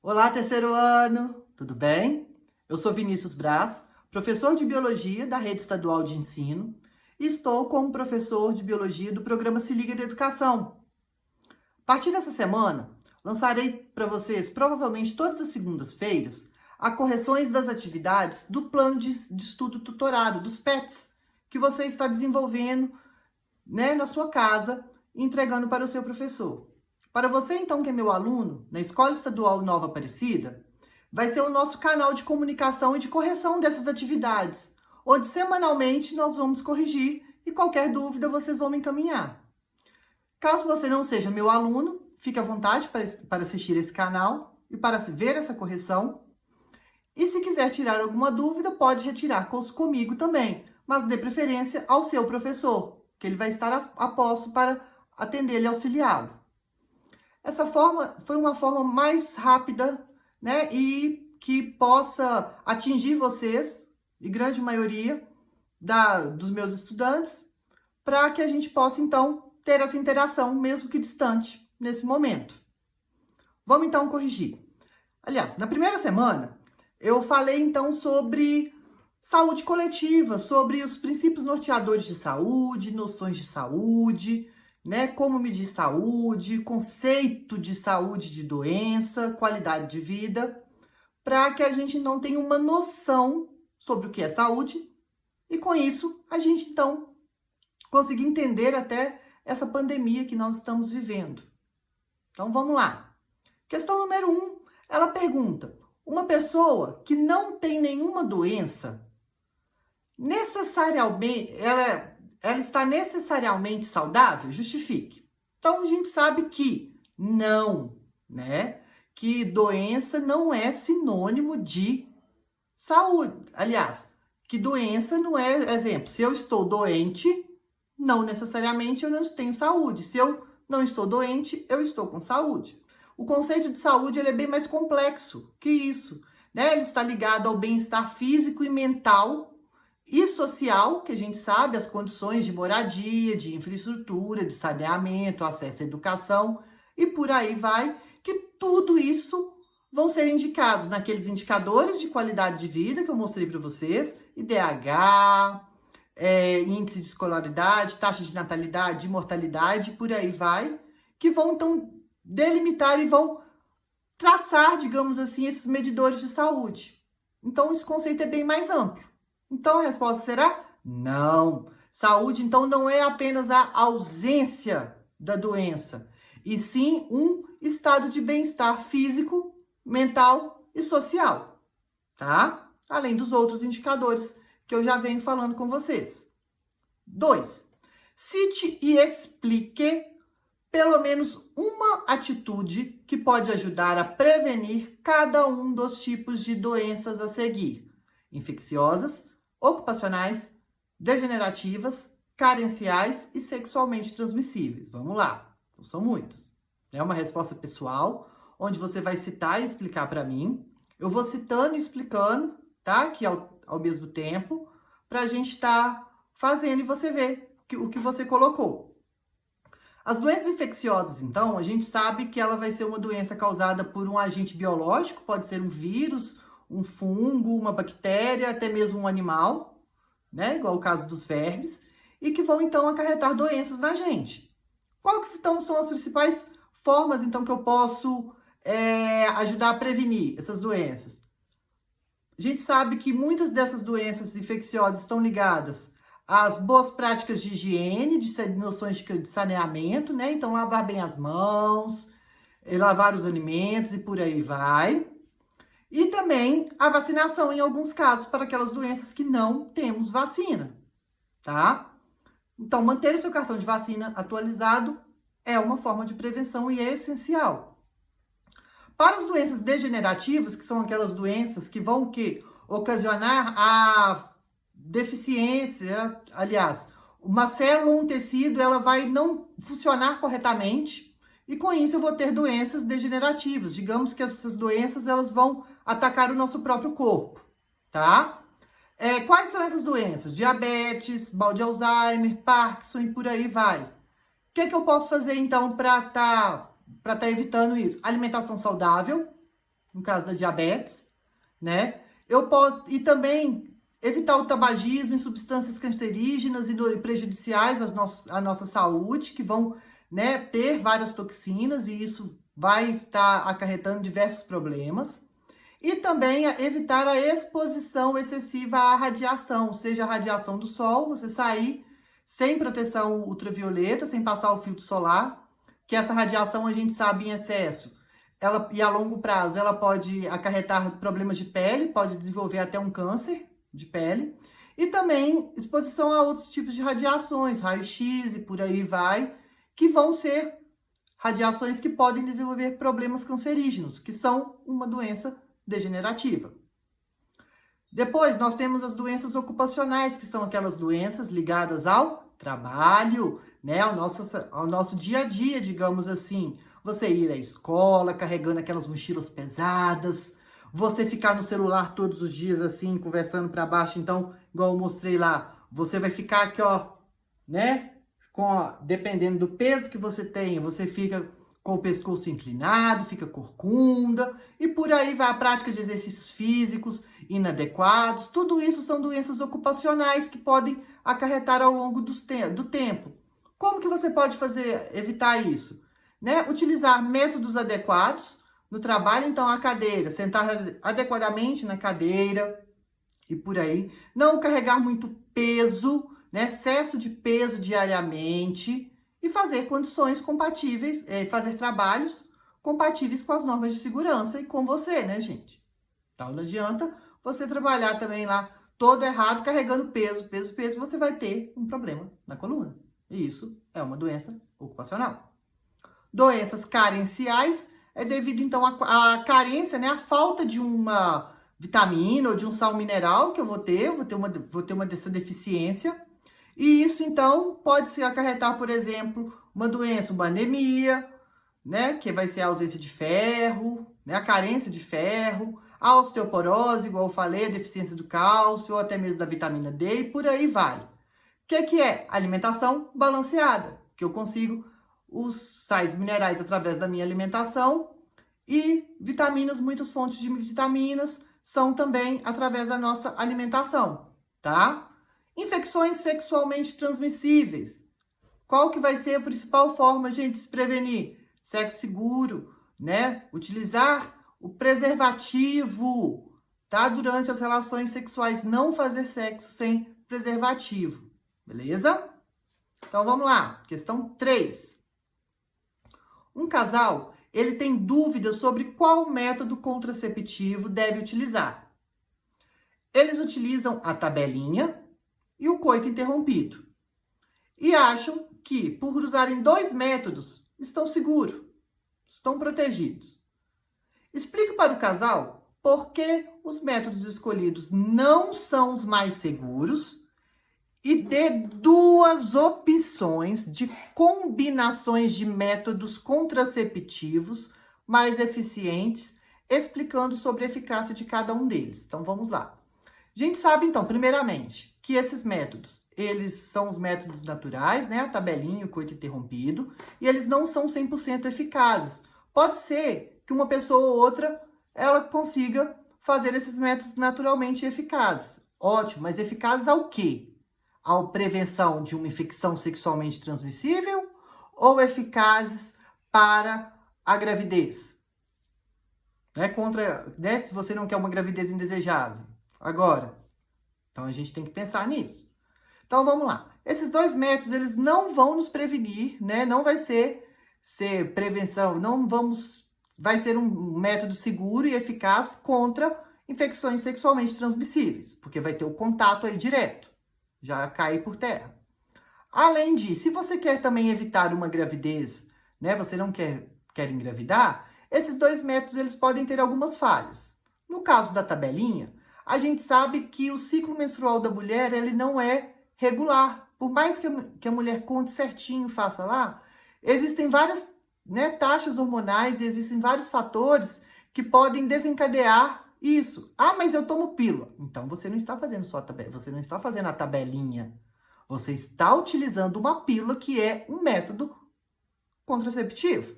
Olá, terceiro ano, tudo bem? Eu sou Vinícius Braz, professor de Biologia da Rede Estadual de Ensino e estou como professor de Biologia do programa Se Liga da Educação. A partir dessa semana, lançarei para vocês, provavelmente todas as segundas-feiras, a correções das atividades do plano de estudo tutorado, dos PETs, que você está desenvolvendo, na sua casa e entregando para o seu professor. Para você, então, que é meu aluno, na Escola Estadual Nova Aparecida, vai ser o nosso canal de comunicação e de correção dessas atividades, onde semanalmente nós vamos corrigir e qualquer dúvida vocês vão me encaminhar. Caso você não seja meu aluno, fique à vontade para assistir esse canal e para ver essa correção. E se quiser tirar alguma dúvida, pode retirar comigo também, mas dê preferência ao seu professor, que ele vai estar a posto para atendê-lo e auxiliá-lo. Essa forma foi uma forma mais rápida, e que possa atingir vocês, e grande maioria dos meus estudantes, para que a gente possa, então, ter essa interação, mesmo que distante, nesse momento. Vamos, então, corrigir. Aliás, na primeira semana, eu falei, então, sobre saúde coletiva, sobre os princípios norteadores de saúde, noções de saúde, como medir saúde, conceito de saúde de doença, qualidade de vida, para que a gente não tenha uma noção sobre o que é saúde e, com isso, a gente, então, conseguir entender até essa pandemia que nós estamos vivendo. Então, vamos lá. Questão número 1, ela pergunta: uma pessoa que não tem nenhuma doença, necessariamente, ela está necessariamente saudável? Justifique. Então, a gente sabe que não, que doença não é sinônimo de saúde. Aliás, que doença não é, exemplo, se eu estou doente, não necessariamente eu não tenho saúde. Se eu não estou doente, eu estou com saúde. O conceito de saúde ele é bem mais complexo que isso, Ele está ligado ao bem-estar físico e mental e social, que a gente sabe, as condições de moradia, de infraestrutura, de saneamento, acesso à educação e por aí vai, que tudo isso vão ser indicados naqueles indicadores de qualidade de vida que eu mostrei para vocês, IDH, índice de escolaridade, taxa de natalidade, de mortalidade, por aí vai, que vão então delimitar e vão traçar, digamos assim, esses medidores de saúde. Então, esse conceito é bem mais amplo. Então, a resposta será não. Saúde, então, não é apenas a ausência da doença, e sim um estado de bem-estar físico, mental e social, tá? Além dos outros indicadores que eu já venho falando com vocês. 2. Cite e explique pelo menos uma atitude que pode ajudar a prevenir cada um dos tipos de doenças a seguir: infecciosas, ocupacionais, degenerativas, carenciais e sexualmente transmissíveis. Vamos lá, não são muitas. É uma resposta pessoal, onde você vai citar e explicar para mim. Eu vou citando e explicando, tá? Aqui ao mesmo tempo, para a gente estar fazendo e você ver o que você colocou. As doenças infecciosas, então, a gente sabe que ela vai ser uma doença causada por um agente biológico, pode ser um vírus, um fungo, uma bactéria, até mesmo um animal, igual o caso dos vermes, e que vão, então, acarretar doenças na gente. Qual que, então, são as principais formas, então, que eu posso ajudar a prevenir essas doenças? A gente sabe que muitas dessas doenças infecciosas estão ligadas às boas práticas de higiene, de noções de saneamento, Então, lavar bem as mãos, lavar os alimentos e por aí vai. E também a vacinação, em alguns casos, para aquelas doenças que não temos vacina, tá? Então, manter o seu cartão de vacina atualizado é uma forma de prevenção e é essencial. Para as doenças degenerativas, que são aquelas doenças que vão ocasionar a deficiência, aliás, uma célula ou um tecido, ela vai não funcionar corretamente e com isso eu vou ter doenças degenerativas. Digamos que essas doenças, elas vão atacar o nosso próprio corpo, tá? Quais são essas doenças? Diabetes, mal de Alzheimer, Parkinson e por aí vai. O que eu posso fazer, então, para tá evitando isso? Alimentação saudável, no caso da diabetes, né? Eu posso, e também evitar o tabagismo e substâncias cancerígenas e prejudiciais à nossa saúde, que vão, né, ter várias toxinas e isso vai estar acarretando diversos problemas. E também evitar a exposição excessiva à radiação, seja a radiação do sol, você sair sem proteção ultravioleta, sem passar o filtro solar, que essa radiação a gente sabe em excesso. Ela, e a longo prazo ela pode acarretar problemas de pele, pode desenvolver até um câncer de pele. E também exposição a outros tipos de radiações, raio-x e por aí vai, que vão ser radiações que podem desenvolver problemas cancerígenos, que são uma doença degenerativa. Depois, nós temos as doenças ocupacionais, que são aquelas doenças ligadas ao trabalho, né? Ao nosso dia a dia, digamos assim. Você ir à escola carregando aquelas mochilas pesadas, você ficar no celular todos os dias assim, conversando para baixo. Então, igual eu mostrei lá, você vai ficar aqui, ó, né? Dependendo do peso que você tem, você fica com o pescoço inclinado, fica corcunda, e por aí vai a prática de exercícios físicos inadequados. Tudo isso são doenças ocupacionais que podem acarretar ao longo do tempo. Como que você pode evitar isso? Né? Utilizar métodos adequados no trabalho, então a cadeira, sentar adequadamente na cadeira e por aí. Não carregar muito peso, né? Excesso de peso diariamente. E fazer condições compatíveis, fazer trabalhos compatíveis com as normas de segurança e com você, né, gente? Então, não adianta você trabalhar também lá todo errado, carregando peso, você vai ter um problema na coluna. E isso é uma doença ocupacional. Doenças carenciais é devido, então, à carência, né, a falta de uma vitamina ou de um sal mineral que eu vou ter uma dessa deficiência. E isso, então, pode se acarretar, por exemplo, uma doença, uma anemia, né? Que vai ser a ausência de ferro, né? A carência de ferro, a osteoporose, igual eu falei, a deficiência do cálcio, ou até mesmo da vitamina D, e por aí vai. O que é? Alimentação balanceada, que eu consigo os sais minerais através da minha alimentação e vitaminas, muitas fontes de vitaminas são também através da nossa alimentação, tá? Infecções sexualmente transmissíveis. Qual que vai ser a principal forma, gente, de se prevenir? Sexo seguro, né? Utilizar o preservativo, tá? Durante as relações sexuais, não fazer sexo sem preservativo, beleza? Então, vamos lá. Questão 3. Um casal, ele tem dúvidas sobre qual método contraceptivo deve utilizar. Eles utilizam a tabelinha e o coito interrompido. E acham que, por usarem 2 métodos, estão seguros, estão protegidos. Explique para o casal por que os métodos escolhidos não são os mais seguros e dê 2 opções de combinações de métodos contraceptivos mais eficientes, explicando sobre a eficácia de cada um deles. Então, vamos lá. A gente sabe, então, primeiramente, que esses métodos, eles são os métodos naturais, né? A tabelinha, o coito interrompido, e eles não são 100% eficazes. Pode ser que uma pessoa ou outra, ela consiga fazer esses métodos naturalmente eficazes. Ótimo, mas eficazes ao quê? À prevenção de uma infecção sexualmente transmissível ou eficazes para a gravidez? Né? Se você não quer uma gravidez indesejável. Agora, então a gente tem que pensar nisso. Então vamos lá. Esses 2 métodos, eles não vão nos prevenir, né? Não vai ser prevenção, vai ser um método seguro e eficaz contra infecções sexualmente transmissíveis, porque vai ter o contato aí direto, já cai por terra. Além disso, se você quer também evitar uma gravidez, né? Você não quer engravidar, esses 2 métodos, eles podem ter algumas falhas. No caso da tabelinha, a gente sabe que o ciclo menstrual da mulher, ele não é regular. Por mais que a mulher conte certinho, faça lá, existem várias, né, taxas hormonais e existem vários fatores que podem desencadear isso. Ah, mas eu tomo pílula. Então, você não está fazendo só a tabela, você não está fazendo a tabelinha. Você está utilizando uma pílula que é um método contraceptivo.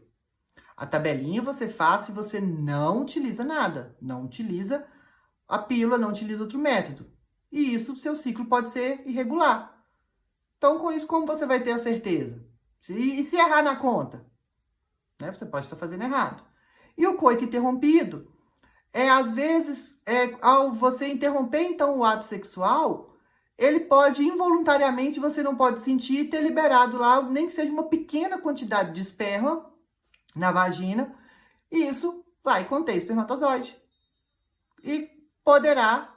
A tabelinha você faz se você não utiliza nada, não utiliza a pílula, não utiliza outro método. E isso, seu ciclo pode ser irregular. Então, com isso, como você vai ter a certeza? E se errar na conta? Né? Você pode estar fazendo errado. E o coito interrompido às vezes, ao você interromper, então, o ato sexual, ele pode, involuntariamente, você não pode sentir, ter liberado lá, nem que seja uma pequena quantidade de esperma na vagina, e isso vai conter espermatozoide. E poderá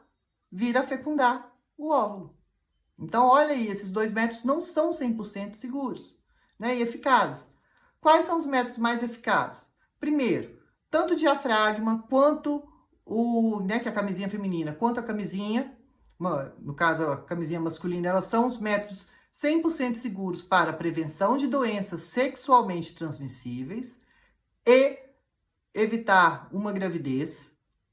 vir a fecundar o óvulo. Então, olha aí, esses dois métodos não são 100% seguros, né, e eficazes. Quais são os métodos mais eficazes? Primeiro, tanto o diafragma quanto que é a camisinha feminina, quanto a camisinha, no caso a camisinha masculina, elas são os métodos 100% seguros para a prevenção de doenças sexualmente transmissíveis e evitar uma gravidez.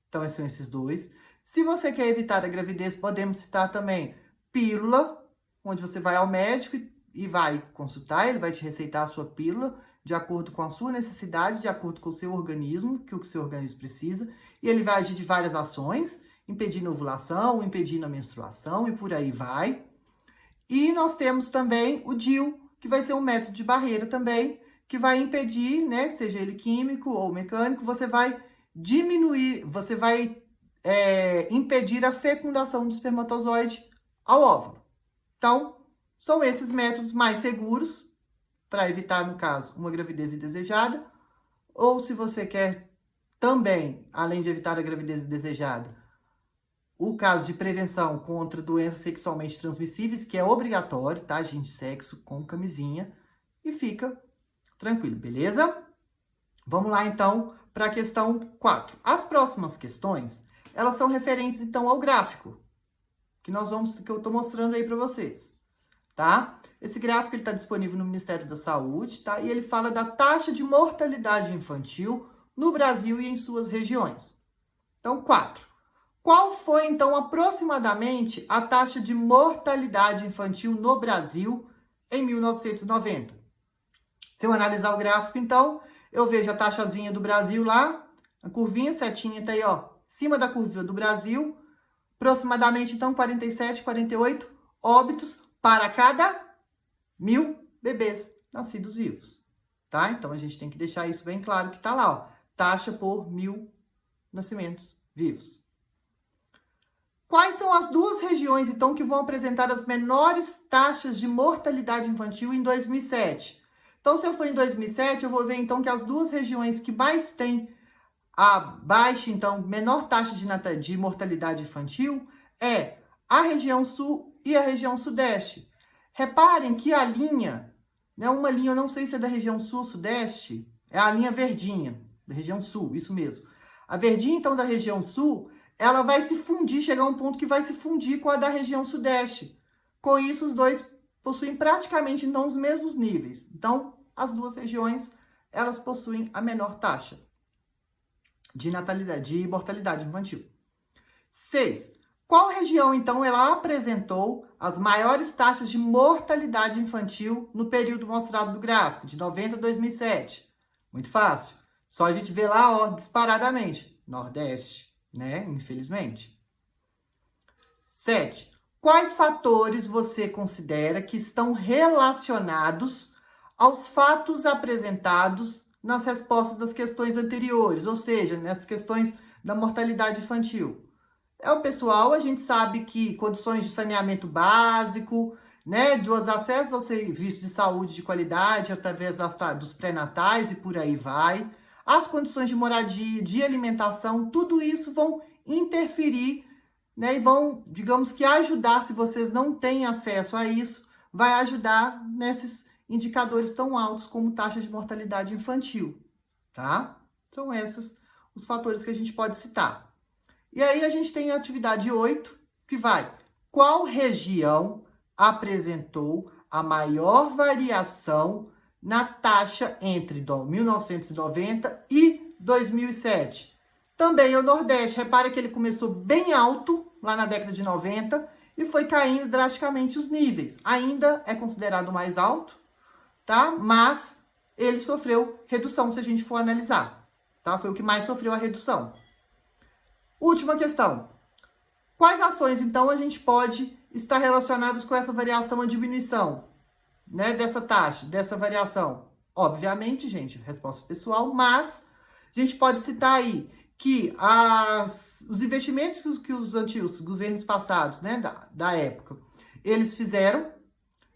Então, são esses dois. Se você quer evitar a gravidez, podemos citar também pílula, onde você vai ao médico e vai consultar, ele vai te receitar a sua pílula de acordo com a sua necessidade, de acordo com o seu organismo, que o seu organismo precisa, e ele vai agir de várias ações, impedindo a ovulação, impedindo a menstruação e por aí vai. E nós temos também o DIU, que vai ser um método de barreira também, que vai impedir, né, seja ele químico ou mecânico, você vai diminuir, você vai impedir a fecundação do espermatozoide ao óvulo. Então, são esses métodos mais seguros para evitar, no caso, uma gravidez indesejada, ou se você quer também, além de evitar a gravidez indesejada, o caso de prevenção contra doenças sexualmente transmissíveis, que é obrigatório, tá, gente? Sexo com camisinha, e fica tranquilo, beleza? Vamos lá, então, para a questão 4. As próximas questões, elas são referentes, então, ao gráfico, que eu estou mostrando aí para vocês, tá? Esse gráfico está disponível no Ministério da Saúde, tá? E ele fala da taxa de mortalidade infantil no Brasil e em suas regiões. Então, 4. Qual foi, então, aproximadamente a taxa de mortalidade infantil no Brasil em 1990? Se eu analisar o gráfico, então, eu vejo a taxazinha do Brasil lá, a curvinha, setinha tá aí, ó, cima da curva do Brasil, aproximadamente, então, 47, 48 óbitos para cada 1.000 bebês nascidos vivos, tá? Então, a gente tem que deixar isso bem claro que tá lá, ó, taxa por 1.000 nascimentos vivos. Quais são as duas regiões, então, que vão apresentar as menores taxas de mortalidade infantil em 2007? Então, se eu for em 2007, eu vou ver, então, que as duas regiões que mais têm a baixa, então, menor taxa de mortalidade infantil é a região sul e a região sudeste. Reparem que a linha, né, uma linha, eu não sei se é da região sul-sudeste, é a linha verdinha, da região sul, isso mesmo. A verdinha, então, da região sul, ela vai se fundir, chegar a um ponto que vai se fundir com a da região sudeste. Com isso, os dois possuem praticamente, então, os mesmos níveis. Então, as duas regiões, elas possuem a menor taxa de mortalidade infantil. 6. Qual região, então, ela apresentou as maiores taxas de mortalidade infantil no período mostrado no gráfico, de 90 a 2007? Muito fácil. Só a gente vê lá, ó, disparadamente. Nordeste, né? Infelizmente. 7. Quais fatores você considera que estão relacionados aos fatos apresentados nas respostas das questões anteriores, ou seja, nas questões da mortalidade infantil? O pessoal, a gente sabe que condições de saneamento básico, né, dos acessos aos serviços de saúde de qualidade através dos pré-natais e por aí vai, as condições de moradia, de alimentação, tudo isso vão interferir, né, e vão, digamos que ajudar, se vocês não têm acesso a isso, vai ajudar nesses indicadores tão altos como taxa de mortalidade infantil, tá? São esses os fatores que a gente pode citar. E aí a gente tem a atividade 8, que vai: qual região apresentou a maior variação na taxa entre 1990 e 2007? Também é o Nordeste. Repara que ele começou bem alto, lá na década de 90, e foi caindo drasticamente os níveis. Ainda é considerado mais alto, tá? Mas ele sofreu redução, se a gente for analisar, tá? Foi o que mais sofreu a redução. Última questão. Quais ações, então, a gente pode estar relacionadas com essa variação, a diminuição, né, dessa taxa, dessa variação? Obviamente, gente, resposta pessoal, mas a gente pode citar aí que os investimentos que os antigos governos passados, né, da época, eles fizeram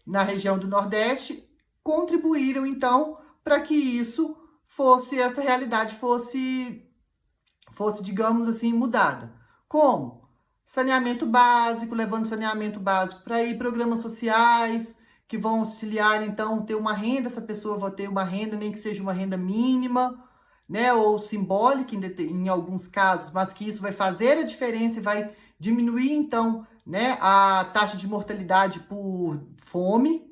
na região do Nordeste, contribuíram, então, para que isso fosse, essa realidade fosse, digamos assim, mudada. Como? Saneamento básico, levando saneamento básico para aí, programas sociais, que vão auxiliar, então, ter uma renda, essa pessoa vai ter uma renda, nem que seja uma renda mínima, né, ou simbólica em alguns casos, mas que isso vai fazer a diferença e vai diminuir, então, né, a taxa de mortalidade por fome.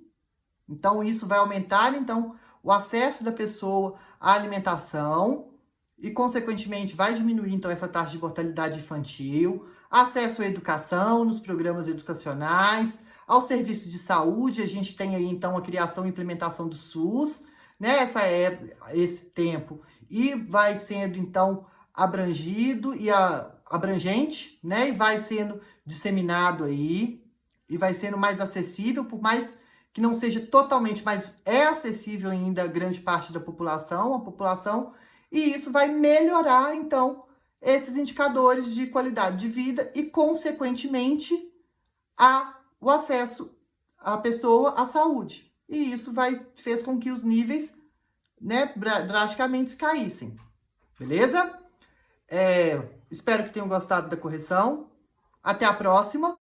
Então, isso vai aumentar, então, o acesso da pessoa à alimentação e, consequentemente, vai diminuir, então, essa taxa de mortalidade infantil, acesso à educação nos programas educacionais, aos serviços de saúde. A gente tem aí, então, a criação e implementação do SUS, né, esse tempo, e vai sendo, então, abrangido e abrangente, né, e vai sendo disseminado aí, e vai sendo mais acessível, por mais que não seja totalmente, mas é acessível ainda a grande parte da população, e isso vai melhorar, então, esses indicadores de qualidade de vida e, consequentemente, o acesso à pessoa à saúde. E isso fez com que os níveis, né, drasticamente caíssem. Beleza? Espero que tenham gostado da correção. Até a próxima!